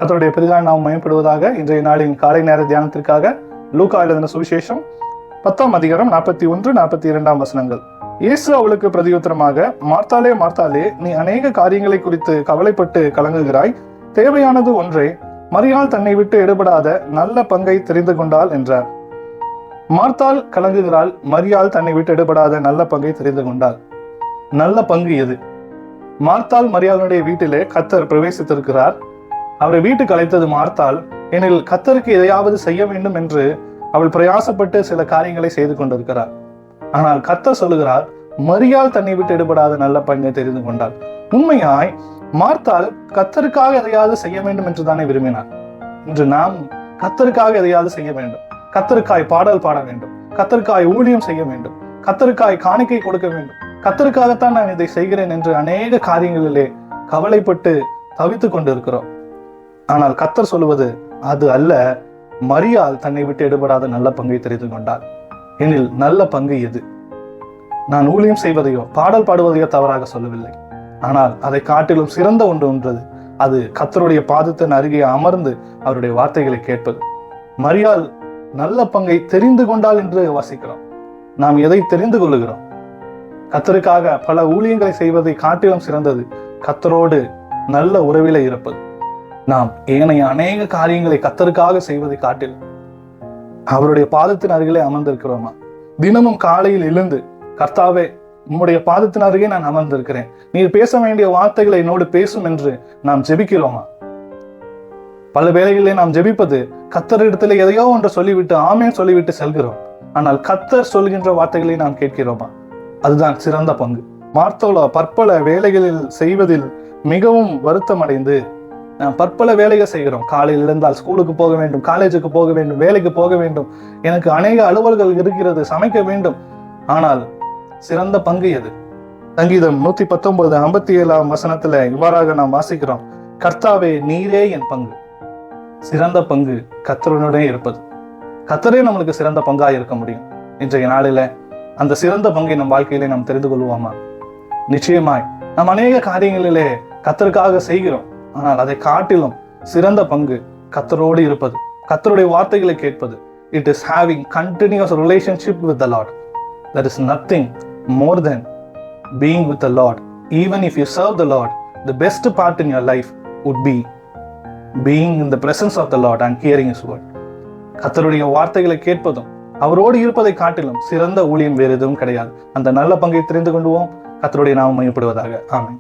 கர்த்தருடைய பெரிதான நாம் மயப்படுவதாக. இன்றைய நாளின் காலை நேர தியானத்திற்காக லூக்கா எழுதின சுவிசேஷம் 10ஆம் அதிகாரம் 41-42 வசனங்கள். இயேசு அவளுக்கு பிரதியுத்தரமாக, மார்த்தாளே மார்த்தாளே, நீ அநேக காரியங்களை குறித்து கவலைப்பட்டு கலங்குகிறாய், தேவையானது ஒன்றே, மரியாள் தன்னை விட்டு எடுபடாத நல்ல பங்கை தெரிந்து கொண்டாள் என்றார். மார்த்தாள் கலங்குகிறாள், மரியாள் தன்னை விட்டு எடுபடாத நல்ல பங்கை தெரிந்து கொண்டாள். நல்ல பங்கு எது? மார்த்தாள் மரியாளுடைய வீட்டிலே கர்த்தர் பிரவேசித்திருக்கிறார். அவரை வீட்டுக்கு அழைத்தது மார்த்தாள். எனில் கர்த்தருக்கு எதையாவது செய்ய வேண்டும் என்று அவள் பிரயாசப்பட்டு சில காரியங்களை செய்து கொண்டிருக்கிறார். ஆனால் கர்த்தர் சொல்லுகிறார், மரியாள் தன்னை விட்டு எடுபடாத நல்ல பங்கை தெரிந்து கொண்டாள். உண்மையாய் மார்த்தாள் கர்த்தருக்காக எதையாவது செய்ய வேண்டும் என்று தானே விரும்பினார். இன்று நாம் கர்த்தருக்காக எதையாவது செய்ய வேண்டும், கர்த்தருக்காய் பாடல் பாட வேண்டும், கர்த்தருக்காய் ஊழியம் செய்ய வேண்டும், கர்த்தருக்காய் காணிக்கை கொடுக்க வேண்டும், கர்த்தருக்காகத்தான் நான் இதை செய்கிறேன் என்று அநேக காரியங்களிலே கவலைப்பட்டு தவித்துக் கொண்டிருக்கிறோம். ஆனால் கர்த்தர் சொல்லுவது அது அல்ல. மரியாள் தன்னை விட்டு எடுபடாத நல்ல பங்கை தெரிந்து கொண்டாள். எனில் நல்ல பங்கு எது? நான் ஊழியம் செய்வதையோ பாடல் பாடுவதையோ தவறாக சொல்லவில்லை. ஆனால் அதை காட்டிலும் சிறந்த ஒன்று ஒன்றது. அது கர்த்தருடைய பாதத்தின் அருகே அமர்ந்து அவருடைய வார்த்தைகளை கேட்பது. மரியாள் நல்ல பங்கை தெரிந்து கொண்டாள் என்று வாசிக்கிறோம். நாம் எதை தெரிந்து கொள்ளுகிறோம்? கர்த்தருக்காக பல ஊழியங்களை செய்வதை காட்டிலும் சிறந்தது கர்த்தரோடு நல்ல உறவிலே இருப்பது. நாம் ஏனைய அநேக காரியங்களை கர்த்தருக்காக செய்வதை காட்டிலும் அவருடைய பாதத்தின் அருகிலே அமர்ந்திருக்கிறோமா? தினமும் காலையில் எழுந்து, கர்த்தாவே, உம்முடைய பாதத்தின் அருகே நான் அமர்ந்திருக்கிறேன், நீர் பேச வேண்டிய வார்த்தைகளை என்னோடு பேசும் என்று நாம் ஜெபிக்கிறோமா? பல வேளைகளிலே நாம் ஜெபிப்பது கர்த்தரிடத்திலே எதையோ ஒன்று சொல்லிவிட்டு ஆமென் சொல்லிவிட்டு செல்கிறோம். ஆனால் கர்த்தர் சொல்கின்ற வார்த்தைகளை நாம் கேட்கிறோமா? அதுதான் சிறந்த பங்கு. மார்த்தாள் பற்பல வேலைகளில் செய்வதில் மிகவும் வருத்தம் அடைந்து நாம் பற்பல வேலைகள் செய்கிறோம். காலையில் எழுந்தால் ஸ்கூலுக்கு போக வேண்டும், காலேஜுக்கு போக வேண்டும், வேலைக்கு போக வேண்டும், எனக்கு அநேக அலுவல்கள் இருக்கிறது, சமைக்க வேண்டும். ஆனால் சிறந்த பங்கு எது? சங்கீதம் 119:57 வசனத்துல இவ்வாறாக நாம் வாசிக்கிறோம், கர்த்தாவே, நீரே என் பங்கு. சிறந்த பங்கு கர்த்தருடனே இருப்பது. கர்த்தரே நம்மளுக்கு சிறந்த பங்காக இருக்க முடியும். இன்றைய நாளில அந்த சிறந்த பங்கை நம் வாழ்க்கையிலே நாம் தெரிந்து கொள்வோமா? நிச்சயமாய் நாம் அநேக காரியங்களிலே கர்த்தருக்காக செய்கிறோம். ஆனால் அதை காட்டிலும் சிறந்த பங்கு கர்த்தரோடு இருப்பது, கர்த்தருடைய வார்த்தைகளை கேட்பது. It is having continuous relationship with the Lord. There is nothing more than being with the Lord. Even if you serve the Lord, the best part in your life would be being in the presence of the Lord and hearing His word. கர்த்தருடைய வார்த்தைகளை கேட்பதும் அவரோடு இருப்பதை காட்டிலும் சிறந்த ஊழியம் வேறு எதுவும் கிடையாது. அந்த நல்ல பங்கை தெரிந்து கொள்வோம். கர்த்தருடைய நாமம் மகிமைப்படுவதாக. ஆமென்.